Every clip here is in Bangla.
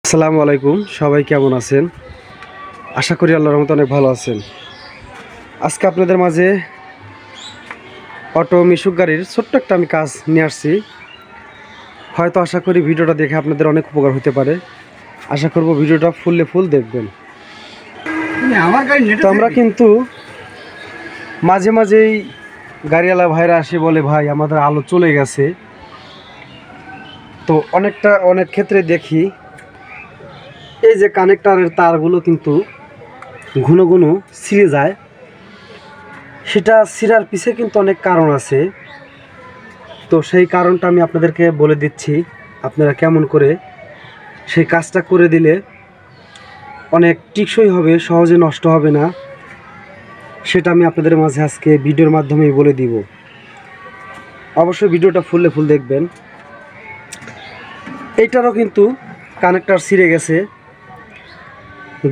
আসসালামু আলাইকুম, সবাই কেমন আছেন? আশা করি আল্লাহর রহমতে অনেক ভালো আছেন। আজকে আপনাদের মাঝে অটো মিশুক গাড়ির ছোট্ট একটা আমি কাজ নিয়ে আসছি। হয়তো আশা করি ভিডিওটা দেখে আপনাদের অনেক উপকার হতে পারে। আশা করব ভিডিওটা ফুল দেখবেন। তো আমরা কিন্তু মাঝে মাঝেই গাড়িওয়ালা ভাইরা আসে বলে, ভাই আমাদের আলো চলে গেছে। তো অনেক ক্ষেত্রে দেখি এই যে কানেক্টরের তারগুলো কিন্তু ঘন ঘন ছিঁড়ে যায়। সেটা ছিঁড়ার পিছে কিন্তু অনেক কারণ আছে। তো সেই কারণটা আমি আপনাদেরকে বলে দিচ্ছি, আপনারা কেমন করে সেই কাজটা করে দিলে অনেক টেকসই হবে, সহজে নষ্ট হবে না, সেটা আমি আপনাদের মাঝে আজকে ভিডিওর মাধ্যমেই বলে দিব। অবশ্যই ভিডিওটা ফুল দেখবেন। এইটারও কিন্তু কানেক্টর ছিঁড়ে গেছে।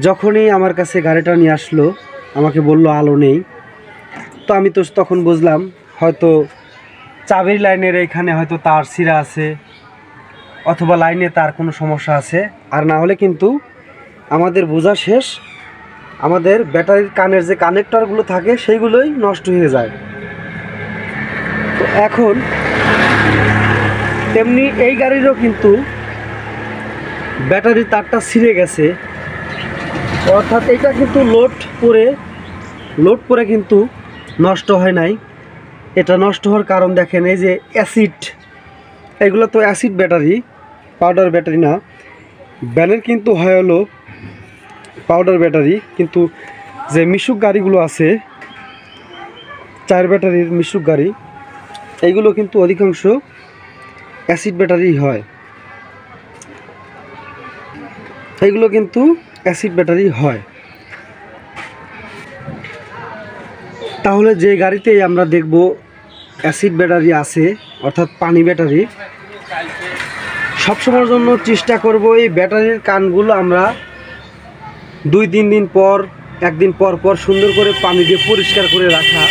যখনই আমার কাছে গাড়িটা নিয়ে আসলো, আমাকে বলল আলো নেই। তো আমি তো তখন বুঝলাম হয়তো চাবির লাইনের এইখানে হয়তো তার ছিঁড়া আছে, অথবা লাইনে তার কোনো সমস্যা আছে। আর না হলে কিন্তু আমাদের বোঝা শেষ, আমাদের ব্যাটারির কানের যে কানেক্টরগুলো থাকে সেইগুলোই নষ্ট হয়ে যায়। তো এখন তেমনি এই গাড়িরও কিন্তু ব্যাটারির তারটা ছিঁড়ে গেছে। অর্থাৎ এটা কিন্তু লোড করে কিন্তু নষ্ট হয় নাই। এটা নষ্ট হওয়ার কারণ দেখেন, এই যে অ্যাসিড, এগুলো তো অ্যাসিড ব্যাটারি, পাউডার ব্যাটারি না। ব্যানের কিন্তু হয় হলো পাউডার ব্যাটারি, কিন্তু যে মিশুক গাড়িগুলো আছে 4 ব্যাটারির মিশুক গাড়ি, এইগুলো কিন্তু অধিকাংশ অ্যাসিড ব্যাটারি হয়। এইগুলো কিন্তু অ্যাসিড ব্যাটারি হয়। তাহলে যে গাড়িতে আমরা দেখব অ্যাসিড ব্যাটারি আছে, অর্থাৎ পানি ব্যাটারি, সবসময়ের জন্য চেষ্টা করব এই ব্যাটারির কানগুলো আমরা 2-3 দিন পর, একদিন পর সুন্দর করে পানি দিয়ে পরিষ্কার করে রাখা।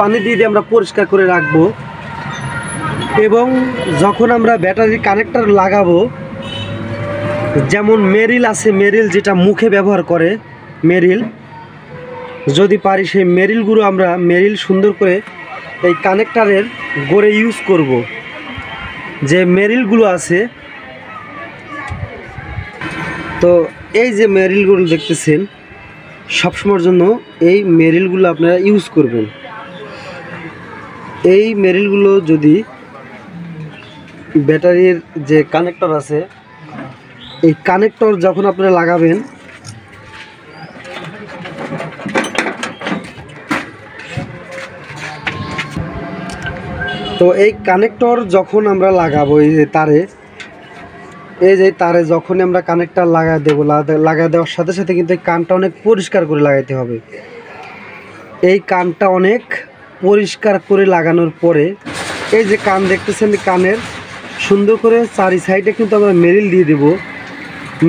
পানি দিয়ে আমরা পরিষ্কার করে রাখবো। এবং যখন আমরা ব্যাটারির কানেক্টর লাগাবো, যেমন মেরিল আছে, মেরিল যেটা মুখে ব্যবহার করে, মেরিল যদি পারি সেই মেরিলগুলো আমরা সুন্দর করে এই কানেক্টরের গোড়ে ইউজ করব। যে মেরিলগুলো আছে, তো এই যে মেরিলগুলো দেখতেছেন, সবসময়ের জন্য এই মেরিলগুলো আপনারা ইউজ করবেন। এই মেরিলগুলো যদি ব্যাটারির যে কানেক্টর আছে, এই কানেক্টর যখন আপনারা লাগাবেন, তো এই কানেক্টর যখন আমরা লাগাবো এই যে তারে যখন আমরা কানেক্টর লাগাই দেবো, লাগাই দেওয়ার সাথে সাথে কিন্তু এই কানটা অনেক পরিষ্কার করে লাগাইতে হবে। এই কানটা অনেক পরিষ্কার করে লাগানোর পরে এই যে কান দেখতেছেন, কানের সুন্দর করে চারি সাইডে কিন্তু আমরা মেরিল দিয়ে দেব।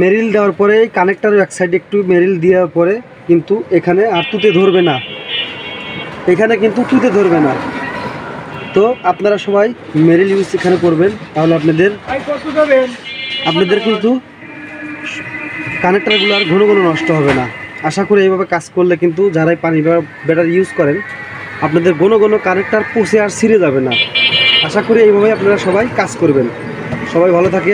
মেরিল দেওয়ার পরে এই কানেক্টরের এক সাইডে একটু মেরিল দেওয়ার পরে কিন্তু এখানে আর তুতে ধরবে না, এখানে কিন্তু তুতে ধরবে না। তো আপনারা সবাই মেরিল ইউজ এখানে করবেন, তাহলে আপনাদের কিন্তু কানেক্টরগুলো আর ঘন নষ্ট হবে না। আশা করি এইভাবে কাজ করলে কিন্তু যারাই পানি ব্যাটারি ইউজ করেন, আপনাদের ঘন কানেক্টর পচে আর ছিঁড়ে যাবে না। আশা করি এইভাবে আপনারা সবাই কাজ করবেন। সবাই ভালো থাকে।